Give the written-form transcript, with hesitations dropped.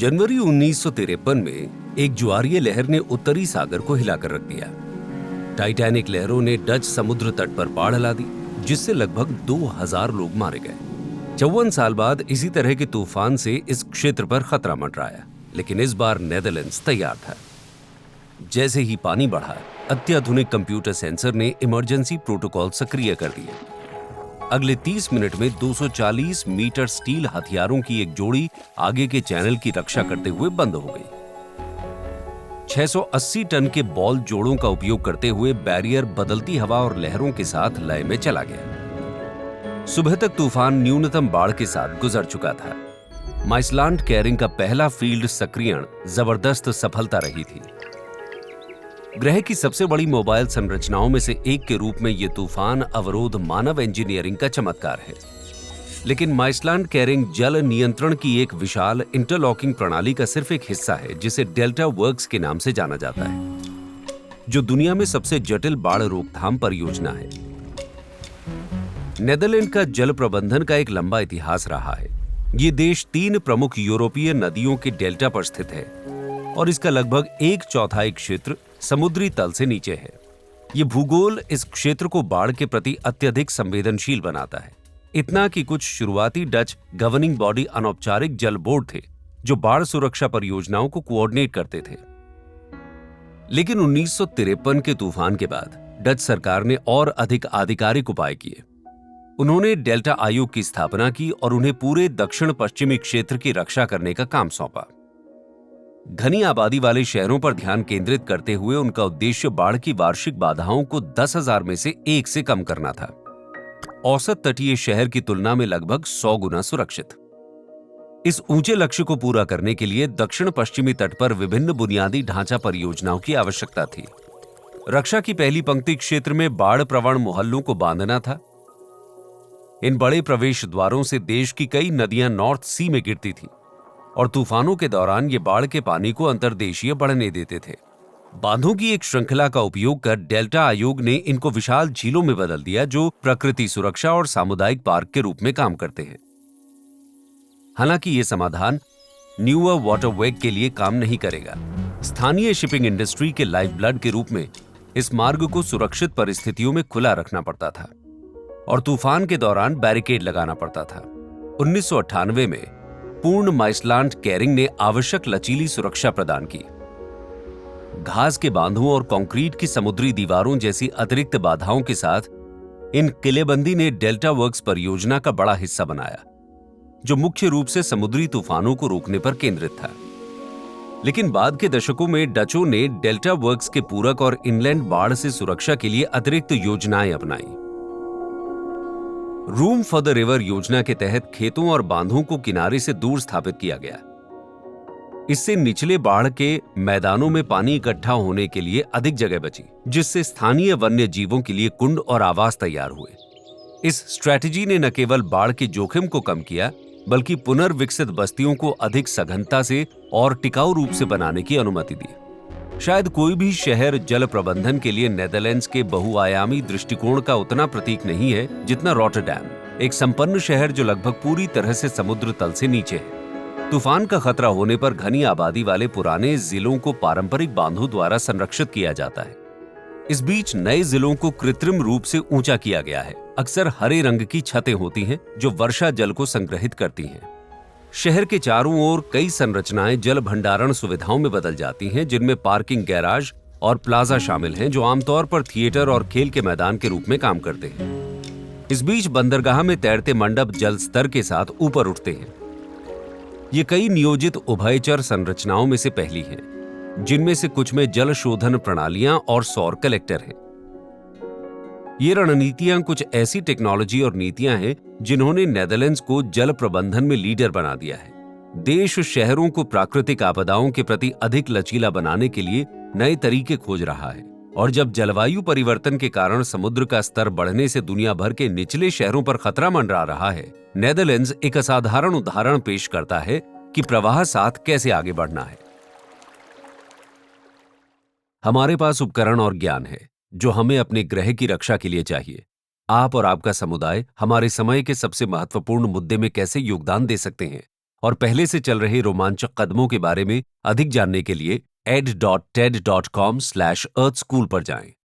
जनवरी 1953 में एक ज्वारीय लहर ने उत्तरी सागर को हिलाकर रख दिया। टाइटैनिक लहरों ने डच समुद्र तट पर बाढ़ ला दी, जिससे लगभग 2000 लोग मारे गए। 54 साल बाद इसी तरह के तूफान से इस क्षेत्र पर खतरा मंडराया, लेकिन इस बार नेदरलैंड्स तैयार था। जैसे ही पानी बढ़ा, अत्याधुनिक कंप्यूटर सेंसर ने इमरजेंसी प्रोटोकॉल सक्रिय कर दिए। अगले 30 मिनट में 240 मीटर स्टील हथियारों की एक जोड़ी आगे के चैनल की रक्षा करते हुए बंद हो गई। 680 टन के बॉल जोड़ों का उपयोग करते हुए बैरियर बदलती हवा और लहरों के साथ लय में चला गया। सुबह तक तूफान न्यूनतम बाढ़ के साथ गुजर चुका था। माइसलैंड कैरिंग का पहला फील्ड सक्रियण जबरदस्त सफलता रही थी। ग्रह की सबसे बड़ी मोबाइल संरचनाओं में से एक के रूप में यह तूफान अवरोध मानव इंजीनियरिंग का चमत्कार है। लेकिन माइसलैंड कैरिंग जल नियंत्रण की एक विशाल इंटरलॉकिंग प्रणाली का सिर्फ एक हिस्सा है, जिसे डेल्टा वर्क्स के नाम से जाना जाता है, जो दुनिया में सबसे जटिल बाढ़ रोकथाम परियोजना है। नेदरलैंड का जल प्रबंधन का एक लंबा इतिहास रहा है। ये देश 3 प्रमुख यूरोपीय नदियों के डेल्टा पर स्थित है और इसका लगभग 1/4 क्षेत्र समुद्री तल से नीचे है। ये भूगोल इस क्षेत्र को बाढ़ के प्रति अत्यधिक संवेदनशील बनाता है। इतना कि कुछ शुरुआती डच गवर्निंग बॉडी अनौपचारिक जल बोर्ड थे, जो बाढ़ सुरक्षा परियोजनाओं को कोऑर्डिनेट करते थे। लेकिन 1953 के तूफान के बाद डच सरकार ने और अधिक आधिकारिक उपाय किए। उन्होंने डेल्टा आयोग की स्थापना की और उन्हें पूरे दक्षिण पश्चिमी क्षेत्र की रक्षा करने का काम सौंपा। घनी आबादी वाले शहरों पर ध्यान केंद्रित करते हुए उनका उद्देश्य बाढ़ की वार्षिक बाधाओं को 10,000 में से 1 से कम करना था। औसत तटीय शहर की तुलना में लगभग 100 गुना सुरक्षित। इस ऊंचे लक्ष्य को पूरा करने के लिए दक्षिण पश्चिमी तट पर विभिन्न बुनियादी ढांचा परियोजनाओं की आवश्यकता थी। रक्षा की पहली पंक्ति क्षेत्र में बाढ़ प्रवण मोहल्लों को बांधना था। इन बड़े प्रवेश द्वारों से देश की कई नदियां नॉर्थ सी में गिरती थीं और तूफानों के दौरान ये बाढ़ के पानी को अंतर्देशीय बढ़ने देते थे। बांधों की एक श्रृंखला का उपयोग कर डेल्टा आयोग ने इनको विशाल झीलों में बदल दिया, जो प्रकृति सुरक्षा और सामुदायिक पार्क के रूप में काम करते हैं। हालांकि ये समाधान न्यूअर वाटरवे के लिए काम नहीं करेगा। स्थानीय शिपिंग इंडस्ट्री के लाइफ ब्लड के रूप में इस मार्ग को सुरक्षित परिस्थितियों में खुला रखना पड़ता था और तूफान के दौरान बैरिकेड लगाना पड़ता था। 1998 में पूर्ण माइसलैंड कैरिंग ने आवश्यक लचीली सुरक्षा प्रदान की। घास के बांधों और कंक्रीट की समुद्री दीवारों जैसी अतिरिक्त बाधाओं के साथ इन किलेबंदी ने डेल्टा वर्क्स परियोजना का बड़ा हिस्सा बनाया, जो मुख्य रूप से समुद्री तूफानों को रोकने पर केंद्रित था। लेकिन बाद के दशकों में डचों ने डेल्टा वर्क्स के पूरक और इनलैंड बाढ़ से सुरक्षा के लिए अतिरिक्त योजनाएं अपनाई। रूम फॉर द रिवर योजना के तहत खेतों और बांधों को किनारे से दूर स्थापित किया गया। इससे निचले बाढ़ के मैदानों में पानी इकट्ठा होने के लिए अधिक जगह बची, जिससे स्थानीय वन्य जीवों के लिए कुंड और आवास तैयार हुए। इस स्ट्रैटेजी ने न केवल बाढ़ के जोखिम को कम किया, बल्कि पुनर्विकसित बस्तियों को अधिक सघनता से और टिकाऊ रूप से बनाने की अनुमति दी। शायद कोई भी शहर जल प्रबंधन के लिए नेदरलैंड्स के बहुआयामी दृष्टिकोण का उतना प्रतीक नहीं है जितना रॉटरडैम, एक संपन्न शहर जो लगभग पूरी तरह से समुद्र तल से नीचे है। तूफान का खतरा होने पर घनी आबादी वाले पुराने जिलों को पारंपरिक बांधों द्वारा संरक्षित किया जाता है। इस बीच नए जिलों को कृत्रिम रूप से ऊंचा किया गया है। अक्सर हरे रंग की छतें होती हैं जो वर्षा जल को संग्रहित करती हैं। शहर के चारों ओर कई संरचनाएं जल भंडारण सुविधाओं में बदल जाती हैं, जिनमें पार्किंग, गैराज और प्लाजा शामिल हैं, जो आमतौर पर थिएटर और खेल के मैदान के रूप में काम करते हैं। इस बीच बंदरगाह में तैरते मंडप जल स्तर के साथ ऊपर उठते हैं। ये कई नियोजित उभयचर संरचनाओं में से पहली है, जिनमें से कुछ में जल शोधन प्रणालियां और सौर कलेक्टर हैं। ये रणनीतियां कुछ ऐसी टेक्नोलॉजी और नीतियां हैं जिन्होंने नेदरलैंड्स को जल प्रबंधन में लीडर बना दिया है। देश शहरों को प्राकृतिक आपदाओं के प्रति अधिक लचीला बनाने के लिए नए तरीके खोज रहा है, और जब जलवायु परिवर्तन के कारण समुद्र का स्तर बढ़ने से दुनिया भर के निचले शहरों पर खतरा मंडरा रहा है, नेदरलैंड्स एक असाधारण उदाहरण पेश करता है कि प्रवाह साथ कैसे आगे बढ़ना है। हमारे पास उपकरण और ज्ञान है जो हमें अपने ग्रह की रक्षा के लिए चाहिए। आप और आपका समुदाय हमारे समय के सबसे महत्वपूर्ण मुद्दे में कैसे योगदान दे सकते हैं, और पहले से चल रहे रोमांचक कदमों के बारे में अधिक जानने के लिए ed.ted.com/earthschool पर जाएं।